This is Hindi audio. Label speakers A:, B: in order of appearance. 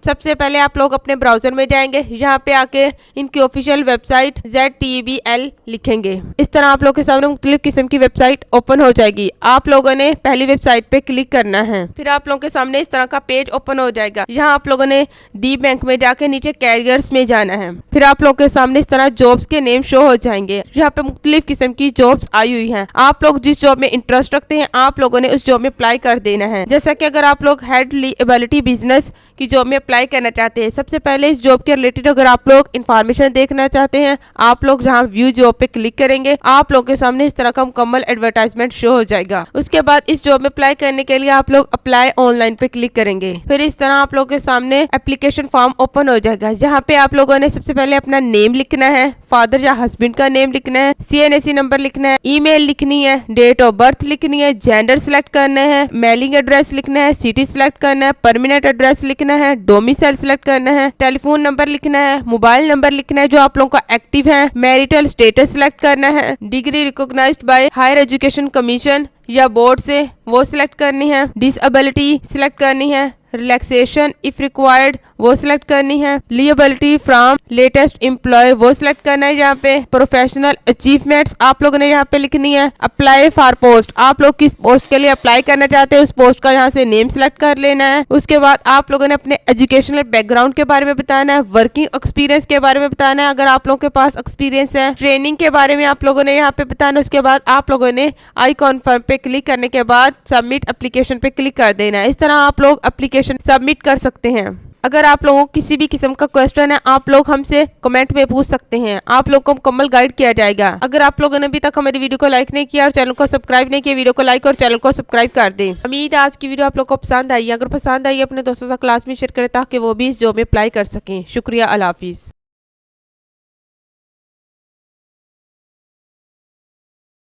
A: सबसे पहले आप लोग अपने ब्राउजर में जाएंगे, यहाँ पे आके इनकी ऑफिशियल वेबसाइट ZTBL लिखेंगे। इस तरह आप लोग के सामने मुख्तलिफ किस्म की वेबसाइट ओपन हो जाएगी। आप लोगों ने पहली वेबसाइट पे क्लिक करना है, फिर आप लोगों के सामने इस तरह का पेज ओपन हो जाएगा। यहाँ आप लोगों ने डी बैंक में जाके नीचे कैरियर्स में जाना है, फिर आप लोगों के सामने इस तरह जॉब्स के नेम शो हो जाएंगे। यहाँ पे मुख्तलिफ किस्म की जॉब्स आई हुई हैं। आप लोग जिस जॉब में इंटरेस्ट रखते हैं आप लोगों ने उस जॉब में अप्लाई कर देना है। जैसा कि अगर आप लोग हेड लिएबिलिटी बिजनेस की जॉब में अप्लाई करना चाहते हैं, सबसे पहले इस जॉब के रिलेटेड अगर आप लोग इन्फॉर्मेशन देखना चाहते हैं, आप लोग जहाँ व्यू जॉब पे क्लिक करेंगे, आप लोग के सामने इस तरह का मुकम्मल एडवर्टाइजमेंट शो हो जाएगा। उसके बाद इस जॉब में अप्लाई करने के लिए आप लोग अप्लाई ऑनलाइन पे क्लिक करेंगे, फिर इस तरह आप लोग के सामने एप्लीकेशन फॉर्म ओपन हो जाएगा। जहाँ पे आप लोगों ने सबसे पहले अपना नेम लिखना है, फादर या हस्बैंड का नेम लिखना है, CNAC नंबर लिखना है, ईमेल लिखनी है, डेट ऑफ बर्थ लिखनी है, जेंडर सिलेक्ट करना है, मेलिंग एड्रेस लिखना है, सिटी सिलेक्ट करना है, परमानेंट एड्रेस लिखना है, डोमिसाइल सिलेक्ट करना है, टेलीफोन नंबर लिखना है, मोबाइल नंबर लिखना है जो आप लोगों का एक्टिव है, मैरिटल स्टेटस सिलेक्ट करना है, degree recognised by higher education commission या बोर्ड से वो सिलेक्ट करनी है, डिसेबिलिटी सिलेक्ट करनी है, रिलैक्सेशन इफ रिक्वायर्ड वो सिलेक्ट करनी है, लिएबिलिटी फ्रॉम लेटेस्ट एम्प्लॉय वो सिलेक्ट करना है। यहाँ पे प्रोफेशनल अचीवमेंट्स आप लोगों ने यहाँ पे लिखनी है। अप्लाई फॉर पोस्ट, आप लोग किस पोस्ट के लिए अप्लाई करना चाहते हैं उस पोस्ट का यहाँ से नेम सिलेक्ट कर लेना है। उसके बाद आप लोगों ने अपने एजुकेशनल बैकग्राउंड के बारे में बताना है, वर्किंग एक्सपीरियंस के बारे में बताना है अगर आप लोगों के पास एक्सपीरियंस है, ट्रेनिंग के बारे में आप लोगों ने यहाँ पे बताना। उसके बाद आप लोगों ने आई कॉन्फर्म पे क्लिक करने के बाद सबमिट एप्लीकेशन पे क्लिक कर देना है। इस तरह आप लोग एप्लीकेशन सबमिट कर सकते हैं। अगर आप लोगों को किसी भी किस्म का क्वेश्चन है आप लोग हमसे कमेंट में पूछ सकते हैं, आप लोग को मुकम्मल गाइड किया जाएगा। अगर आप लोगों ने अभी तक हमारी वीडियो को लाइक नहीं किया और चैनल को सब्सक्राइब नहीं किया, वीडियो को लाइक और चैनल को सब्सक्राइब कर दें। उम्मीद है आज की वीडियो आप लोग को पसंद आई। अगर पसंद आई अपने दोस्तों से क्लास में शेयर करें ताकि वो भी इस जॉब में अप्लाई कर सकें। शुक्रिया, अल्लाह हाफिज़।